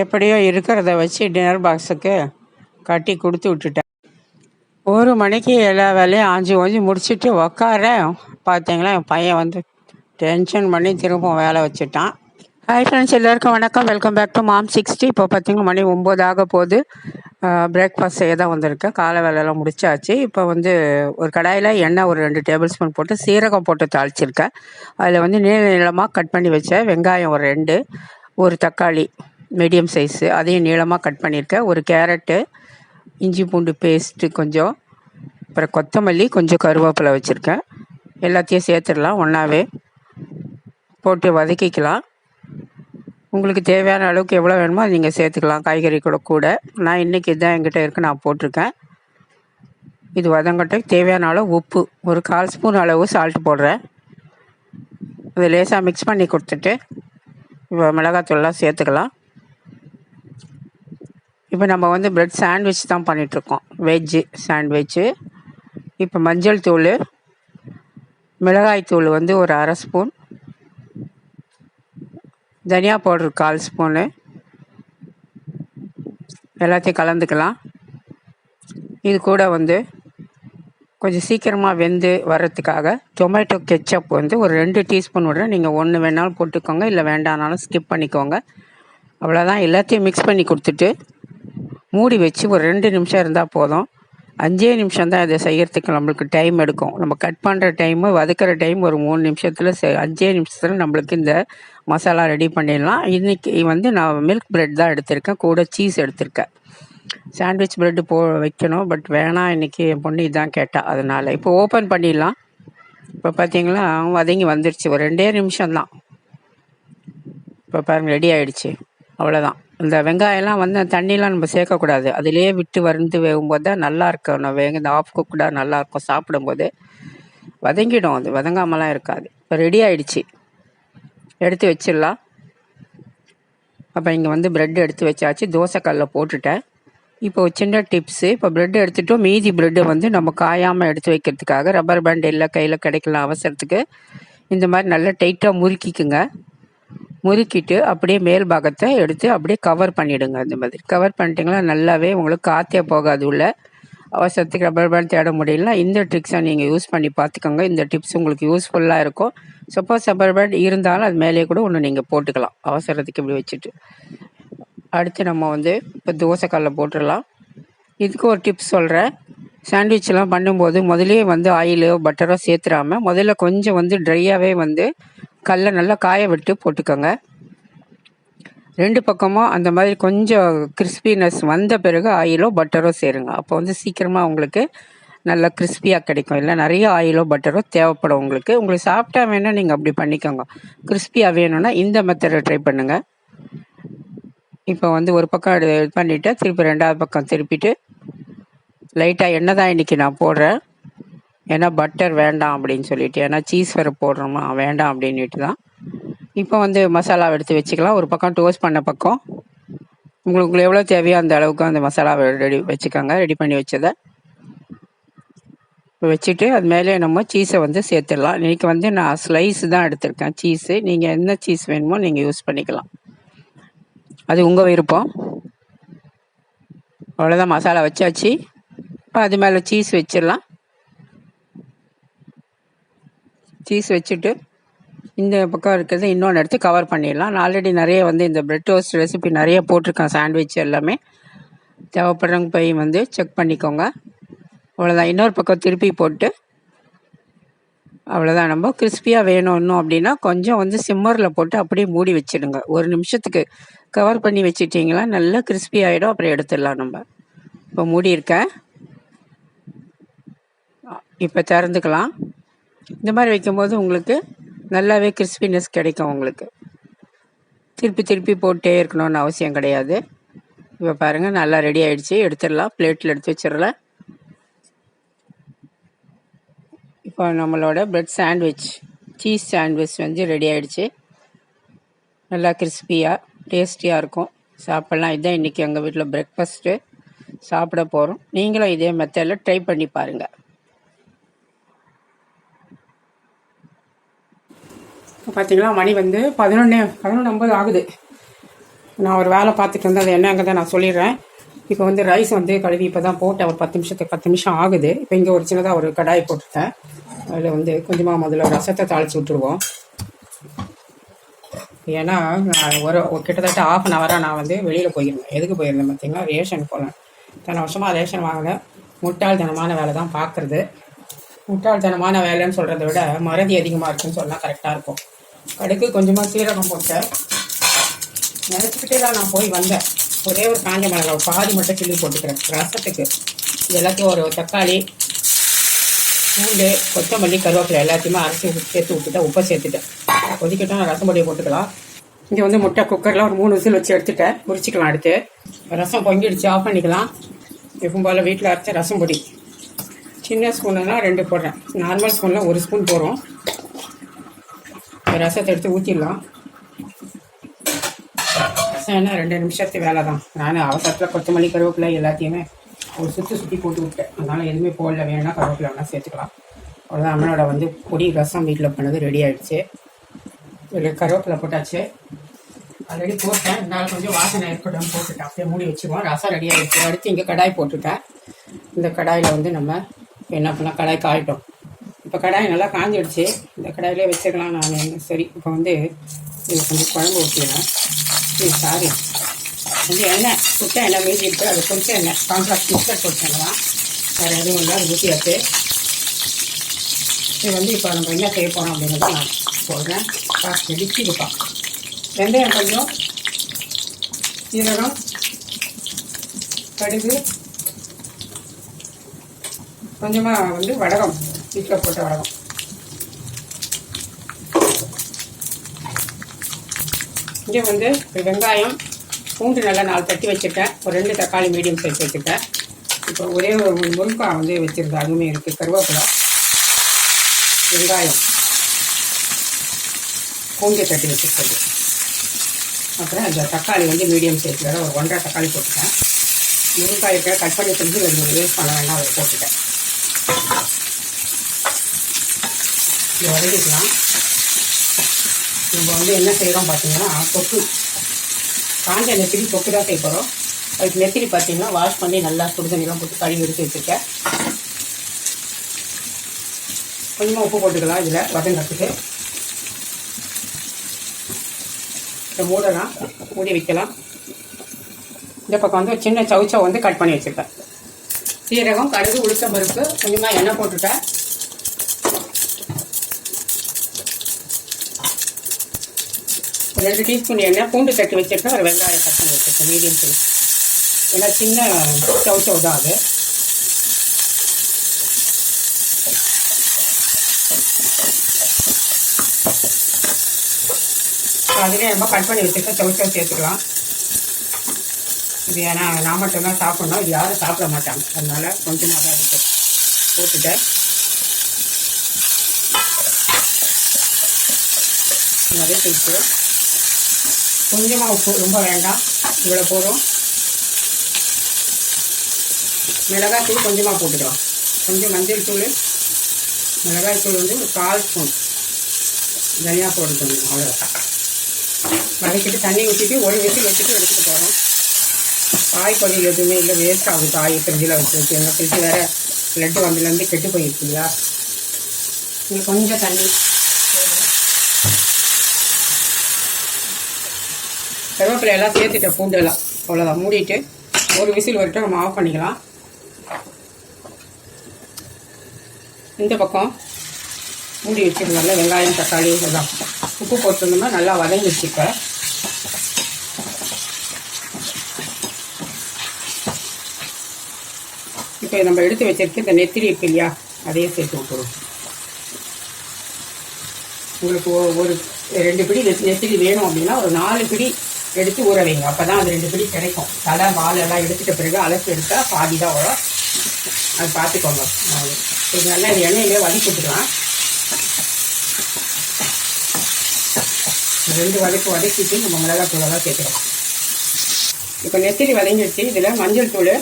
எப்படியோ இருக்கிறத வச்சு டின்னர் பாக்ஸுக்கு கட்டி கொடுத்து விட்டுட்டேன். 1 மணிக்கு எல்லா வேலையும் ஆஞ்சி ஓஞ்சி முடிச்சுட்டு உக்காரேன். பார்த்தீங்களா என் பையன் வந்து டென்ஷன் பண்ணி திரும்ப வேலை வச்சுட்டான். ஹாய் ஃப்ரெண்ட்ஸ், எல்லாருக்கும் வணக்கம். Welcome back to mom 60. இப்போ பார்த்தீங்கன்னா மணி 9 ஆக போகுது. பிரேக்ஃபாஸ்ட் செய்ய தான் வந்திருக்கேன். காலை வேலையெல்லாம் முடிச்சாச்சு. இப்போ வந்து ஒரு கடாயில் எண்ணெய் ஒரு 2 டேபிள் ஸ்பூன் போட்டு சீரகம் போட்டு தாளிச்சிருக்கேன். அதில் வந்து நீளமாக கட் பண்ணி வச்ச வெங்காயம் ஒரு 2, ஒரு தக்காளி மீடியம் சைஸு அதையும் நீளமாக கட் பண்ணியிருக்கேன், ஒரு கேரட்டு, இஞ்சி பூண்டு பேஸ்ட்டு கொஞ்சம், அப்புறம் கொத்தமல்லி கொஞ்சம், கருவேப்பிலை வச்சுருக்கேன். எல்லாத்தையும் சேர்த்துடலாம். ஒன்றாவே போட்டு வதக்கிக்கலாம். உங்களுக்கு தேவையான அளவுக்கு எவ்வளோ வேணுமோ அது நீங்கள் சேர்த்துக்கலாம், காய்கறி கூட. நான் இன்றைக்கி இதுதான் என்கிட்ட இருக்குது, நான் போட்டிருக்கேன். இது வதங்கட்டும். தேவையான அளவு உப்பு, ஒரு 1/4 ஸ்பூன் அளவு சால்ட்டு போடுறேன். அதை லேசாக மிக்ஸ் பண்ணி கொடுத்துட்டு இப்போ மிளகாத்தூள்லாம் சேர்த்துக்கலாம். இப்போ நம்ம வந்து பிரெட் சாண்ட்விச் தான் பண்ணிகிட்ருக்கோம், வெஜ்ஜு சாண்ட்விட்சு. இப்போ மஞ்சள் தூள், மிளகாய் தூள் வந்து ஒரு 1/2 ஸ்பூன், தனியா பவுடர் 1/4 ஸ்பூனு, எல்லாத்தையும் கலந்துக்கலாம். இது கூட வந்து கொஞ்சம் சீக்கிரமாக வெந்து வர்றதுக்காக டொமேட்டோ கெச்சப் வந்து ஒரு 2 டீஸ்பூன் விடுறேன். நீங்கள் 1 வேணாலும் போட்டுக்கோங்க, இல்லை வேண்டானாலும் ஸ்கிப் பண்ணிக்கோங்க. அவ்வளோதான். எல்லாத்தையும் மிக்ஸ் பண்ணி கொடுத்துட்டு மூடி வச்சு ஒரு 2 நிமிஷம் இருந்தால் போதும். 5 நிமிஷம் தான் இதை செய்கிறதுக்கு நம்மளுக்கு டைம் எடுக்கும். நம்ம கட் பண்ணுற டைமு, வதக்கிற டைம் ஒரு 3 நிமிஷத்தில் 5 நிமிஷத்தில் நம்மளுக்கு இந்த மசாலா ரெடி பண்ணிடலாம். இன்றைக்கி வந்து நான் மில்க் பிரெட் தான் எடுத்திருக்கேன், கூட சீஸ் எடுத்திருக்கேன். சாண்ட்விச் ப்ரெட்டு வைக்கணும், பட் வேணாம், இன்றைக்கி என் பொண்ணு இதான் கேட்டால். அதனால் இப்போ ஓப்பன் பண்ணிடலாம். இப்போ பார்த்தீங்களா வதங்கி வந்துடுச்சு, ஒரு 2 நிமிஷம்தான். இப்போ பாருங்கள், ரெடி ஆகிடுச்சு. அவ்வளோதான். இந்த வெங்காயம்லாம் வந்து தண்ணிலாம் நம்ம சேர்க்கக்கூடாது, அதிலே விட்டு வருந்து வேகும்போது தான் நல்லா இருக்கணும். இந்த ஆஃப் குக்குடாக நல்லாயிருக்கும் சாப்பிடும்போது. வதங்கிடும், அது வதங்காமலாம் இருக்காது. இப்போ ரெடி ஆகிடுச்சு, எடுத்து வச்சிடலாம். அப்போ இங்கே வந்து ப்ரெட் எடுத்து வச்சாச்சு, தோசைக்கல்லில் போட்டுட்டேன். இப்போ சின்ன டிப்ஸு, இப்போ ப்ரெட் எடுத்துட்டோம். மீதி ப்ரெட்டை வந்து நம்ம காயாமல் எடுத்து வைக்கிறதுக்காக ரப்பர் பேண்ட் எல்லாம் கையில் கிடைக்கலாம் அவசரத்துக்கு. இந்த மாதிரி நல்லா டைட்டாக முறுக்கிக்குங்க. முறுக்கிட்டு அப்படியே மேல் பாகத்தை எடுத்து அப்படியே கவர் பண்ணிவிடுங்க. இந்த மாதிரி கவர் பண்ணிட்டீங்களா நல்லாவே உங்களுக்கு காற்றே போகாது உள்ள. அவசரத்துக்கு ரப்பர் பேண்ட் தேட முடியலனா இந்த ட்ரிக்ஸை நீங்கள் யூஸ் பண்ணி பார்த்துக்கோங்க. இந்த டிப்ஸ் உங்களுக்கு யூஸ்ஃபுல்லாக இருக்கும். சப்போஸ் ரப்பர் பேண்ட் இருந்தாலும் அது மேலே கூட ஒன்று நீங்கள் போட்டுக்கலாம், அவசரத்துக்கு இப்படி வச்சுட்டு. அடுத்து நம்ம வந்து இப்போ தோசைக்கல்ல போட்டுடலாம். இதுக்கு ஒரு டிப்ஸ் சொல்கிறேன். சாண்ட்விச்லாம் பண்ணும்போது முதலே வந்து ஆயிலோ பட்டரோ சேர்த்துடாமல் முதல்ல கொஞ்சம் வந்து ட்ரையாகவே வந்து கல்லை நல்லா காய விட்டு போட்டுக்கோங்க. 2 பக்கமும் அந்த மாதிரி கொஞ்சம் கிறிஸ்பினஸ் வந்த பிறகு ஆயிலோ பட்டரோ சேருங்க. அப்போ வந்து சீக்கிரமாக உங்களுக்கு நல்லா கிறிஸ்பியாக கிடைக்கும். இல்லை நிறைய ஆயிலோ பட்டரோ தேவைப்படும் உங்களுக்கு சாப்பிட்டா வேணால் நீங்கள் அப்படி பண்ணிக்கோங்க. கிறிஸ்பியாக வேணும்னா இந்த மெத்தடை ட்ரை பண்ணுங்கள். இப்போ வந்து ஒரு பக்கம் இது பண்ணிவிட்டு திருப்பி 2வது பக்கம் திருப்பிட்டு லைட்டாக எண்ணெய் தான் இன்றைக்கி நான் போடுறேன். ஏன்னா பட்டர் வேண்டாம் அப்படின்னு சொல்லிட்டு, ஏன்னா சீஸ் வேறு போடுறோமா, வேண்டாம் அப்படின்ட்டு தான். இப்போ வந்து மசாலா எடுத்து வச்சுக்கலாம். ஒரு பக்கம் டோஸ்ட் பண்ண பக்கம் உங்களுக்கு எவ்வளோ தேவையோ அந்த அளவுக்கு அந்த மசாலாவை வச்சுக்கோங்க. ரெடி பண்ணி வச்சதை வச்சுட்டு அது மேலே நம்ம சீஸை வந்து சேர்த்துடலாம். இன்றைக்கி வந்து நான் ஸ்லைஸ் தான் எடுத்திருக்கேன் சீஸு. நீங்கள் என்ன சீஸ் வேணுமோ நீங்கள் யூஸ் பண்ணிக்கலாம், அது உங்கள் விருப்பம். அவ்வளோதான், மசாலா வச்சாச்சு. அது மேலே சீஸ் வச்சிடலாம். சீஸ் வச்சுட்டு இந்த பக்கம் இருக்கிறது இன்னொன்று எடுத்து கவர் பண்ணிடலாம். நான் ஆல்ரெடி நிறைய வந்து இந்த பிரெட் டோஸ்ட் ரெசிபி நிறைய போட்டிருக்கேன். சாண்ட்விச் எல்லாமே தேவைப்படுறவங்க போய் வந்து செக் பண்ணிக்கோங்க. அவ்வளோதான். இன்னொரு பக்கம் திருப்பி போட்டு அவ்வளோதான். நம்ம கிறிஸ்பியாக வேணும் இன்னும் அப்படின்னா கொஞ்சம் வந்து சிம்மரில் போட்டு அப்படியே மூடி வச்சிடுங்க. 1 நிமிஷத்துக்கு கவர் பண்ணி வச்சுட்டிங்களா நல்லா கிறிஸ்பி ஆகிடும். அப்புறம் எடுத்துடலாம் நம்ம. இப்போ மூடி இருக்கேன். இப்போ திறந்துக்கலாம். இந்த மாதிரி வைக்கும்போது உங்களுக்கு நல்லாவே கிறிஸ்பினஸ் கிடைக்கும். உங்களுக்கு திருப்பி போட்டே இருக்கணும்னு அவசியம் கிடையாது. இப்போ பாருங்கள், நல்லா ரெடி ஆகிடுச்சு. எடுத்துடலாம், பிளேட்டில் எடுத்து வச்சிடலாம். இப்போ நம்மளோட பிரெட் சாண்ட்விச், சீஸ் சாண்ட்விச் வந்து ரெடி ஆகிடுச்சு. நல்லா கிறிஸ்பியாக டேஸ்டியாக இருக்கும், சாப்பிட்லாம். இதுதான் இன்றைக்கி எங்கள் வீட்டில் பிரேக்ஃபாஸ்ட்டு சாப்பிட போகிறோம். நீங்களும் இதே மெத்தடில் ட்ரை பண்ணி பாருங்கள். பார்த்தீங்களா மணி வந்து 11:50 ஆகுது. நான் ஒரு வேலை பார்த்துட்டு இருந்தேன், அது என்னங்கிறத நான் சொல்லிடுறேன். இப்போ வந்து ரைஸ் வந்து கழுவி இப்போ தான் போட்டேன், ஒரு 10 நிமிஷம் ஆகுது. இப்போ இங்கே ஒரு சின்னதாக ஒரு கடாய் போட்டுட்டேன். அதில் வந்து கொஞ்சமாக முதல்ல ரசத்தை தாளித்து விட்டுருவோம். ஏன்னா கிட்டத்தட்ட 1/2 hour நான் வந்து வெளியில் போயிருந்தேன். எதுக்கு போயிருந்தேன் பார்த்தீங்கன்னா, ரேஷன் போனேன். இத்தனை வருஷமாக ரேஷன் வாங்கினேன். முட்டாள்தனமான வேலை தான் பார்க்குறது. முட்டாள்தனமான வேலைன்னு சொல்கிறத விட மறதி அதிகமாக இருக்குன்னு சொன்னால் கரெக்டாக இருக்கும். கடுகு கொஞ்சமாக சீரகம் போட்டேன். நினச்சிக்கிட்டே தான் நான் போய் வந்தேன். ஒரே ஒரு காஞ்ச மிளகாய் பாதி மட்டும் கிள்ளி போட்டுக்கிறேன் ரசத்துக்கு. இது எல்லாத்தையும் ஒரு தக்காளி, பூண்டு, கொத்தமல்லி, கருவேப்பிலை எல்லாத்தையுமே அரைச்சி சேர்த்து விட்டுட்டேன். உப்பை சேர்த்துட்டேன். கொதிக்கட்டும், ரசம் பொடியை போட்டுக்கலாம். இங்கே வந்து முட்டை குக்கரில் ஒரு 3 விசில் வச்சு எடுத்துட்டேன். உரிச்சிக்கலாம். அடுத்து ரசம் பொங்கிடுச்சு, ஆஃப் பண்ணிக்கலாம். எப்பவும் போல் வீட்டில் அரைச்ச ரசம் பொடி சின்ன ஸ்பூனுன்னா 2 போடுறேன். நார்மல் ஸ்பூனில் 1 ஸ்பூன் போடுறோம். ரசத்தை எடுத்து ஊற்றிடலாம். ரசம் என்ன 2 நிமிஷத்து வேலை தான். நான் அவசரத்தில் கொத்தமல்லி, கருவேப்பிலை எல்லாத்தையுமே ஒரு சுற்றி போட்டு விட்டேன். அதனால் எதுவுமே போடல. வேணும்னா கருவேப்பிலை வேணால் சேர்த்துக்கலாம். அவ்வளோதான். அம்மனோட வந்து பொடி ரசம் வீட்டில் பண்ணது ரெடி ஆகிடுச்சு. இதில் கருவேப்பிலை போட்டாச்சு. ஆல்ரெடி போட்டேன். இருந்தாலும் கொஞ்சம் வாசனை இருக்கட்டும் போட்டுட்டேன். அப்படியே மூடி வச்சுருவோம். ரசம் ரெடி ஆகிடுச்சு. அடுத்து இங்கே கடாய் போட்டுட்டேன். இந்த கடாயில் வந்து நம்ம என்ன பண்ணலாம், கடாய் காயிட்டோம். இப்போ கடாய் நல்லா காஞ்சிடுச்சு. இந்த கடாயிலே வச்சுக்கலாம். நான் சரி இப்போ வந்து இது கொஞ்சம் குழம்பு ஊற்றிடுறேன். சாரி, கொஞ்சம் எண்ணெய் சுட்ட எண்ணெய் மீதி இருக்குது. அது கொஞ்சம் எண்ணெய் கான்ஃப்ளாக்ஸ் மிக்சர் போட்டுக்கலாம். வேறு எதுவும் இல்லை, அது ஊற்றியாச்சு. இது வந்து இப்போ நம்ம என்ன செய்ய போகிறோம் அப்படிங்கிறத நான் சொல்கிறேன். காசு டிச்சிருப்பா. வெந்தயம் கொஞ்சம், சீரகம், கடுகு, கொஞ்சமாக வந்து வடகம், வீட்டில் போட்ட வடகம். இங்கே வந்து வெங்காயம், பூண்டு நல்லா 4 தட்டி வச்சுட்டேன். ஒரு 2 தக்காளி மீடியம் சைஸ் வச்சுட்டேன். இப்போ ஒரே ஒரு முருங்காய் வந்து வச்சுருந்தேன், அதுவுமே இருக்குது. கருவேப்பிலை, வெங்காயம், பூண்டு தட்டி வச்சுருக்கிறது. அப்புறம் இந்த தக்காளி வந்து மீடியம் சைஸில் ஒரு 1.5 தக்காளி போட்டுட்டேன். முருங்காய்க்கு கட் பண்ணி செஞ்சு வேஸ்ட் பண்ண வேண்டாம், அதை போட்டுட்டேன். இதை வதக்கிக்கலாம். நம்ம வந்து என்ன செய்கிறோம் பார்த்தீங்கன்னா, தொக்கு காஞ்ச நெத்திலி தொக்கு தான் செய்ய போகிறோம். அதுக்கு நெத்திலி பார்த்தீங்கன்னா வாஷ் பண்ணி நல்லா சுடுதண்ணிலாம் போட்டு கழுவி எடுத்து வச்சுருக்கேன். கொஞ்சமாக உப்பு போட்டுக்கலாம். இதில் வதங்கிறதுக்கு இதை மூடலாம், மூடி வைக்கலாம். இந்த பக்கம் வந்து ஒரு சின்ன சவுச்சவை வந்து கட் பண்ணி வச்சுருக்கேன். சீரகம், கடுகு, உளுத்தம் பருப்பு, கொஞ்சமாக எண்ணெய் போட்டுட்டேன். ஒரு 2 டீஸ்பூன் எண்ணெய், பூண்டு தட்டி வச்சுருக்கேன். ஒரு வெங்காயம் கட் பண்ணி வச்சுருக்கேன் மீடியம் சைஸ். ஏன்னா சின்ன சவுச்சவ் தான் அது. அதுலேயே நம்ம கட் பண்ணி வச்சுருக்கேன் சவுச்சவ் சேர்த்துக்கலாம். இது ஏன்னா நான் மட்டும்தான் சாப்பிட்ணும், இது யாரும் சாப்பிட மாட்டாங்க. அதனால கொஞ்சமாக தான் இருக்கு போட்டுட்டேன். நிறைய சேர்த்து கொஞ்சமாக உப்பு, ரொம்ப வேண்டாம், இவ்வளோ போதும். மிளகாய் தூள் கொஞ்சமாக போட்டுக்கலாம். கொஞ்சம் மஞ்சள் தூள், மிளகாய் தூள் வந்து ஒரு 1/4 ஸ்பூன், தனியாக போட்டு கொஞ்சம், அவ்வளோதான். வதக்கிட்டு தண்ணி ஊற்றிட்டு ஒரு விசில் வச்சுட்டு எடுத்துகிட்டு போகிறோம். காய் பொடி எதுவுமே இல்லை, வேஸ்ட் ஆகுது. காய் ஃப்ரிட்ஜில் வச்சு எங்கள் ஃப்ரிட்ஜ் வேறு லட்டு வந்ததுலேருந்து கெட்டு போயிருக்கு இல்லையா. இங்கே கொஞ்சம் தண்ணி, கருவேப்பிலை எல்லாம் சேர்த்துட்டேன், பூண்டு எல்லாம். அவ்வளோதான். மூடிட்டு ஒரு விசில் வரட்டும், நம்ம ஆஃப் பண்ணிக்கலாம். இந்த பக்கம் மூடி வச்சுருந்தால வெங்காயம், தக்காளி எல்லாம் உப்பு போட்டுருந்தோம்னா நல்லா வதங்கி வச்சுப்பேன். இப்போ நம்ம எடுத்து வச்சிருக்க இந்த நெத்திலி இருக்கு இல்லையா, அதையே சேர்த்து விட்டுருவோம். உங்களுக்கு ஒரு 2 பிடி நெத்திலி வேணும் அப்படின்னா ஒரு 4 பிடி எடுத்து ஊற வைங்க. அப்போ தான் அது 2 பிடி கிடைக்கும். தலை வால் எல்லாம் எடுத்துகிட்ட பிறகு அலசி எடுத்தால் பாதி தான் வரும். அது பார்த்துக்கோங்க. இது நல்லா இந்த எண்ணெயிலே வதக்கி விட்டுக்கலாம். 2 வதக்கிட்டு நம்ம மிளகாய் தூளெல்லாம் சேர்த்துக்கலாம். இப்போ நெத்திலி வதங்கிடுச்சு. இதில் மஞ்சள் தூள்,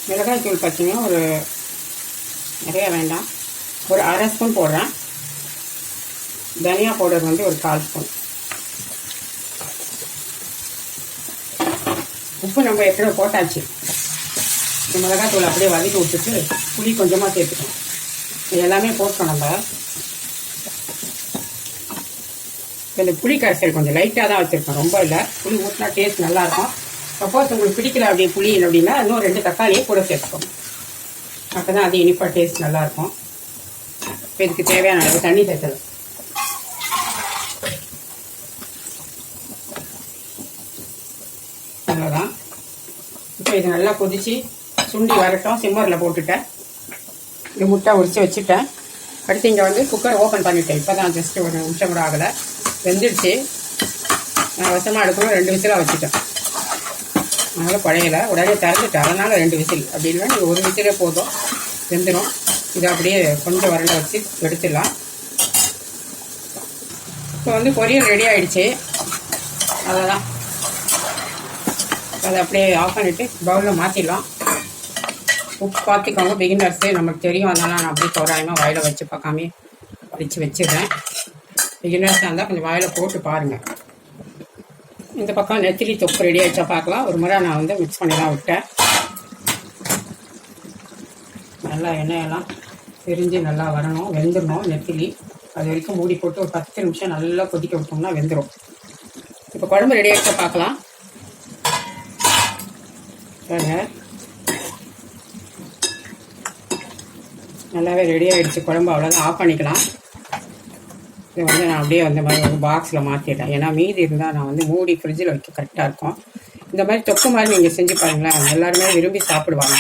மிளகாய் தூள் பார்த்தீங்கன்னா ஒரு நிறைய வேண்டாம், ஒரு 1/2 ஸ்பூன் போடுறேன். தனியா பவுடர் வந்து ஒரு 1/4 ஸ்பூன். உப்பு நம்ம ஏற்கனவே போட்டாச்சு. இந்த மிளகாத்தூள் அப்படியே வதக்கி விட்டுட்டு புளி கொஞ்சமாக சேர்த்துக்கணும். இது எல்லாமே போட்டோம் நம்ம. இந்த புளி கரைசல் கொஞ்சம் லைட்டாக தான் வச்சுருக்கோம், ரொம்ப இல்லை. புளி ஊற்றினா டேஸ்ட் நல்லாயிருக்கும். சப்போஸ் உங்களுக்கு பிடிக்கல அப்படியே புளி அப்படின்னா இன்னும் 2 தக்காளியை கூட சேர்த்துக்கோங்க. அப்போ தான் அது இனிப்பாக டேஸ்ட் நல்லாயிருக்கும். இப்போ இதுக்கு தேவையான அளவு தண்ணி சேர்த்தலாம். அவ்வளோதான். இப்போ இது நல்லா கொதித்து சுண்டி வரட்டும். சிம்மரில் போட்டுட்டேன். இது முட்டை உரித்து வச்சுட்டேன். அடுத்து இங்கே வந்து குக்கர் ஓப்பன் பண்ணிட்டேன். இப்போ தான் ஜஸ்ட்டு ஒரு நிமிஷம் கூட ஆகலை, வெந்துடுச்சு. நான் வசமாக எடுக்கணும் 2 விசிலாக வச்சுட்டேன். அதனால் குழையில உடனே திறந்துட்டேன். அதனால் 2 விசில். அப்படி இல்லைன்னா நீங்கள் 1 விசிலே போதும், வெந்துடும். இதை அப்படியே கொஞ்சம் வரல வச்சு எடுத்துடலாம். இப்போ வந்து பொரியல் ரெடி ஆகிடுச்சு. அவ்வளோதான். அதை அப்படியே ஆஃப் பண்ணிவிட்டு பவுலில் மாற்றிடலாம். உப்பு பார்த்துக்கோங்க, பிகினர்ஸு நமக்கு தெரியும். அதனால் நான் அப்படியே தோராயமாக வாயில் வச்சு பார்க்காமே வச்சிடுறேன். பிகினர்ஸாக இருந்தால் கொஞ்சம் வாயில் போட்டு பாருங்கள். இந்த பக்கம் நெத்திலி தொப்பு ரெடி ஆகிடுச்சா பார்க்கலாம். ஒரு முறை நான் வந்து மிக்ஸ் பண்ணி தான் விட்டேன். நல்லா எண்ணெயெல்லாம் பிரிஞ்சு நல்லா வரணும், வெந்துடணும் நெத்திலி. அது வரைக்கும் மூடி போட்டு ஒரு 10 நிமிஷம் நல்லா கொதிக்க விட்டோம்னா வெந்துடும். இப்போ குழம்பு ரெடி ஆகிடுச்சா பார்க்கலாம். நல்லாவே ரெடி ஆகிடுச்சு குழம்பு. அவ்வளோதான், ஆஃப் பண்ணிக்கலாம். இதை வந்து நான் அப்படியே அந்த மாதிரி ஒரு பாக்ஸில் மாற்றிட்டேன். ஏன்னா மீதி இருந்தால் நான் வந்து மூடி ஃப்ரிட்ஜில் வைக்க கரெக்டாக இருக்கும். இந்த மாதிரி தொக்கு மாதிரி நீங்கள் செஞ்சு பாருங்களேன், எல்லாருமே விரும்பி சாப்பிடுவாங்க.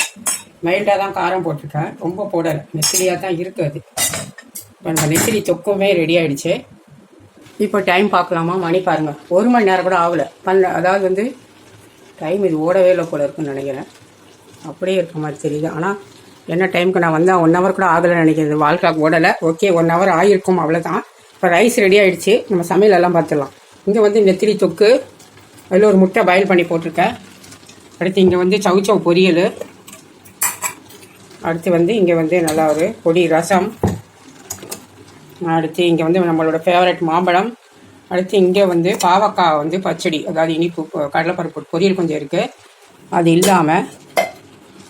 மைல்டாக தான் காரம் போட்டுருக்கேன், ரொம்ப போடலை. நெத்திலியாக தான் இருக்குது. இப்போ நம்ம நெத்திலி தொக்குமே ரெடி ஆகிடுச்சு. இப்போ டைம் பார்க்கலாமா? மணி பாருங்கள், 1 மணி நேரம் கூட ஆகலை. அதாவது வந்து டைம் இது ஓடவே இல்லை போல இருக்குன்னு நினைக்கிறேன். அப்படியே இருக்க மாதிரி தெரியுது. ஆனால் என்ன டைமுக்கு நான் வந்தால் 1 ஹவர் கூட ஆகலைன்னு நினைக்கிறேன். வாழ்க்காக்கு ஓடலை. ஓகே, 1 ஹவர் ஆகிருக்கும், அவ்வளோதான். இப்போ ரைஸ் ரெடி ஆகிடுச்சு. நம்ம சமையலெல்லாம் பார்த்துடலாம். இங்கே வந்து நெத்திலி தொக்கு, அதில் ஒரு முட்டை பாயில் பண்ணி போட்டிருக்கேன். அடுத்து இங்கே வந்து சவுச்சவ் பொரியல். அடுத்து வந்து இங்கே வந்து நல்லா ஒரு பொடி ரசம். அடுத்து இங்கே வந்து நம்மளோட ஃபேவரட் மாம்பழம். அடுத்து இங்கே வந்து பாவக்காய் வந்து பச்சடி, அதாவது இனிப்பு கடலைப்பருப்பு பொரியல் கொஞ்சம் இருக்குது. அது இல்லாமல்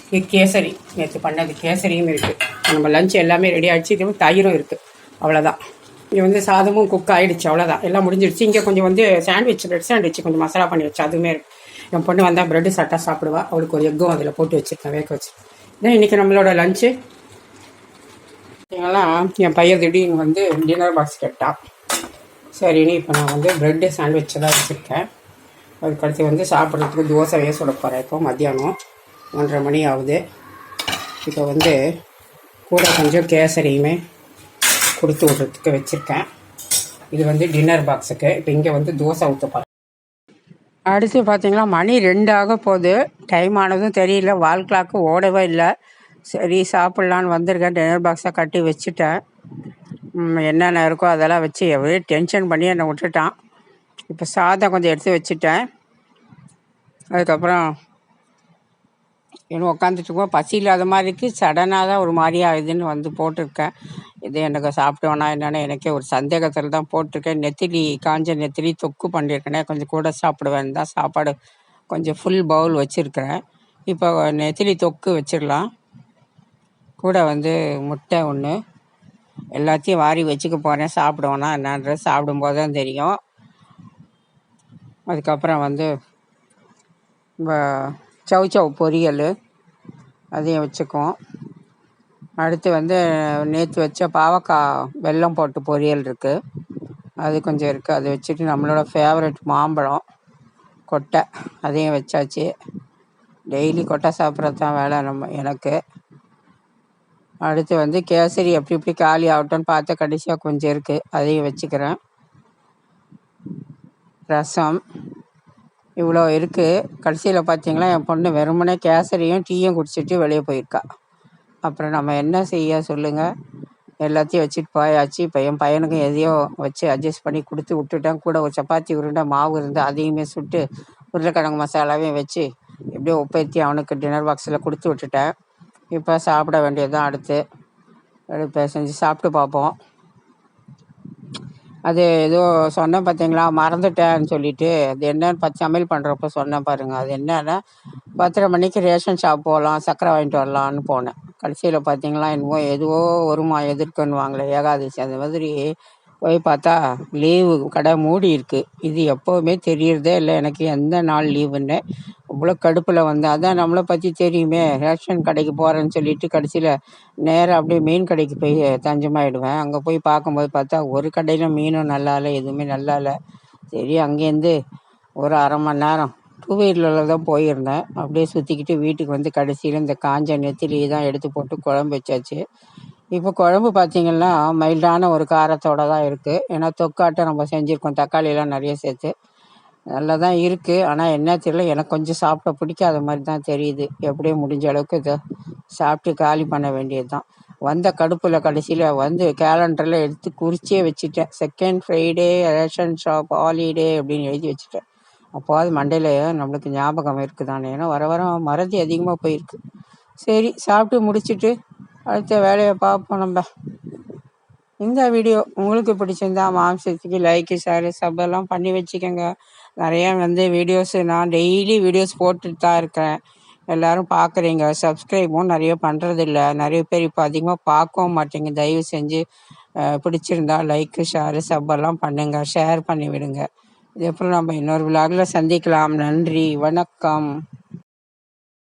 இங்கே கேசரி, நேற்று பண்ணது கேசரியும் இருக்குது. நம்ம லஞ்ச் எல்லாமே ரெடி ஆகிடுச்சு. இது தயிரும் இருக்குது. அவ்வளோதான். இங்கே வந்து சாதமும் குக் ஆகிடுச்சு. அவ்வளோதான், எல்லாம் முடிஞ்சிடுச்சு. இங்கே கொஞ்சம் வந்து பிரெட் சாண்ட்விச் கொஞ்சம் மசாலா பண்ணி வச்சு அதுவுமே இருக்குது. என் பொண்ணு வந்தால் ப்ரெட்டு சாப்பிட்டா சாப்பிடுவா. அவளுக்கு ஒரு எக்கும் அதில் போட்டு வச்சுருக்கேன், வேக வச்சு. இதான் இன்றைக்கி நம்மளோட லஞ்சு. எங்கெல்லாம் என் பையன் திடீர்னு வந்து டின்னர் பாக்ஸ் கேட்டான். சரின்னு இப்போ நான் வந்து ப்ரெட்டு சாண்ட்விச் தான் வச்சுருக்கேன். அதுக்கடுத்து வந்து சாப்பிட்றதுக்கு தோசையே சுட போகிறேன். இப்போ மத்தியானம் 1:30 மணி ஆகுது. இப்போ வந்து கூட கொஞ்சம் கேசரியுமே கொடுத்து விட்றதுக்கு வச்சுருக்கேன். இது வந்து டின்னர் பாக்ஸுக்கு. இப்போ இங்கே வந்து தோசை ஊற்ற போகிறேன். அடுத்து பார்த்தீங்கன்னா மணி 2 ஆக போகுது. டைம் ஆனதும் தெரியல, வால் கிளாக்கு ஓடவே இல்லை. சரி சாப்பிட்லான்னு வந்திருக்கேன். டின்னர் பாக்ஸை கட்டி வச்சுட்டேன். என்னென்ன இருக்கோ அதெல்லாம் வச்சு எவ்வளோ டென்ஷன் பண்ணி என்னை விட்டுட்டான். இப்போ சாதம் கொஞ்சம் எடுத்து வச்சுட்டேன். அதுக்கப்புறம் இன்னும் உட்காந்துட்டு இருக்கோம். பசி இல்லாத மாதிரி இருக்குது. சடனாக தான் ஒரு மாதிரி ஆகுதுன்னு வந்து போட்டிருக்கேன். இது எனக்கு சாப்பிட்டோன்னா என்னென்னு எனக்கே ஒரு சந்தேகத்தில் தான் போட்டிருக்கேன். நெத்திலி, காஞ்ச நெத்திலி தொக்கு பண்ணியிருக்கேனே, கொஞ்சம் கூட சாப்பிடுவேன் தான் சாப்பாடு கொஞ்சம் ஃபுல் பவுல் வச்சுருக்கிறேன். இப்போ நெத்திலி தொக்கு வச்சிடலாம். கூட வந்து முட்டை 1 எல்லாத்தையும் வாரி வச்சுக்க போகிறேன். சாப்பிடுவோன்னா என்னன்றது சாப்பிடும்போது தான் தெரியும். அதுக்கப்புறம் வந்து சவுச்சவ் பொரியல் அதையும் வச்சுக்குவோம். அடுத்து வந்து நேற்று வச்ச பாவக்காய் வெல்லம் போட்டு பொரியல் இருக்குது, அது கொஞ்சம் இருக்குது. அதை வச்சுட்டு நம்மளோட ஃபேவரட் மாம்பழம் கொட்டை அதையும் வச்சாச்சு. டெய்லி கொட்டை சாப்பிட்றது தான் வேலை எனக்கு. அடுத்து வந்து கேசரி எப்படி இப்படி காலி ஆகட்டும்னு பார்த்து கடைசியாக கொஞ்சம் இருக்குது, அதையும் வச்சுக்கிறேன். ரசம் இவ்வளோ இருக்குது. கடைசியில் பார்த்தீங்களா என் பொண்ணு வெறுமனே கேசரியும் டீயும் குடிச்சிட்டு வெளியே போயிருக்கா. அப்புறம் நம்ம என்ன செய்ய சொல்லுங்கள்? எல்லாத்தையும் வச்சுட்டு போயாச்சு. இப்போ என் பையனுக்கும் எதையோ வச்சு அட்ஜஸ்ட் பண்ணி கொடுத்து விட்டுட்டேன். கூட ஒரு சப்பாத்தி உருண்டை மாவு இருந்து அதையுமே சுட்டு உருளைக்கிழங்கு மசாலாவையும் வச்சு எப்படியோ உப்பேற்றி அவனுக்கு டின்னர் பாக்ஸில் கொடுத்து விட்டுட்டேன். இப்போ சாப்பிட வேண்டியது தான். அடுத்து செஞ்சு சாப்பிட்டு பார்ப்போம். அது ஏதோ சொன்னேன் பார்த்தீங்களா, மறந்துட்டேன்னு சொல்லிட்டு. அது என்னன்னு சமையல் பண்ணுறப்ப சொன்னேன் பாருங்கள். அது என்னன்னா 10:30 மணிக்கு ரேஷன் ஷாப் போகலாம், சர்க்கரை வாங்கிட்டு வரலான்னு போனேன். கடைசியில் பார்த்தீங்களா, என்னமோ எதுவோ வருமா எதிர்க்கன்னுவாங்களே ஏகாதசி, அந்த மாதிரி போய் பார்த்தா லீவு, கடை மூடி இருக்கு. இது எப்போவுமே தெரியறதே இல்லை எனக்கு எந்த நாள் லீவுன்னு. அவ்வளோ கடுப்பில் வந்தேன். அதான் நம்மளை பற்றி தெரியுமே, ரேஷன் கடைக்கு போகிறேன்னு சொல்லிட்டு கடைசியில் நேராக அப்படியே மீன் கடைக்கு போய் தஞ்சமாயிடுவேன். அங்கே போய் பார்க்கும்போது பார்த்தா ஒரு கடையில் மீனும் நல்லா இல்லை, எதுவுமே நல்லா இல்லை. சரி, அங்கேருந்து ஒரு அரை மணி நேரம் டூ வீலரில் தான் போயிருந்தேன். அப்படியே சுற்றிக்கிட்டு வீட்டுக்கு வந்து கடைசியில் இந்த காஞ்ச நெத்திலி தான் எடுத்து போட்டு குழம்பு வச்சாச்சு. இப்போ குழம்பு பார்த்தீங்கன்னா மைல்டான ஒரு காரத்தோடு தான் இருக்குது. ஏன்னா தொக்காட்டம் நம்ம செஞ்சுருக்கோம், தக்காளியெல்லாம் நிறைய சேர்த்து. நல்லா தான் இருக்குது. ஆனால் என்ன தெரியல, எனக்கு கொஞ்சம் சாப்பிட பிடிக்காத மாதிரி தான் தெரியுது. எப்படியோ முடிஞ்ச அளவுக்கு இதை சாப்பிட்டு காலி பண்ண வேண்டியது தான். வந்த கடுப்பில் கடைசியில் வந்து கேலண்டரில் எடுத்து குறிச்சே வச்சுட்டேன். Second Friday ration shop holiday அப்படின்னு எழுதி வச்சுட்டேன். அப்போது மண்டையில் நம்மளுக்கு ஞாபகம் இருக்குதானே. ஏன்னா வர வர மறதி அதிகமாக போயிருக்கு. சரி, சாப்பிட்டு முடிச்சுட்டு அடுத்த வேலையை பார்ப்போம் நம்ம. இந்த வீடியோ உங்களுக்கு பிடிச்சிருந்தா மாம்சத்துக்கு லைக்கு ஷேரு சப்பெல்லாம் பண்ணி வச்சுக்கோங்க. நிறையா வந்து வீடியோஸு நான் டெய்லி வீடியோஸ் போட்டுட்டு தான் இருக்கிறேன். எல்லோரும் பார்க்குறீங்க, சப்ஸ்கிரைபும் நிறைய பண்ணுறதில்ல. நிறைய பேர் இப்போ அதிகமாக பார்க்கவும் மாட்டேங்க. தயவு செஞ்சு பிடிச்சிருந்தா லைக்கு ஷேரு சப்பெல்லாம் பண்ணுங்கள், ஷேர் பண்ணி விடுங்க. இதுக்கப்புறம் நம்ம இன்னொரு விலாகில் சந்திக்கலாம். நன்றி, வணக்கம்.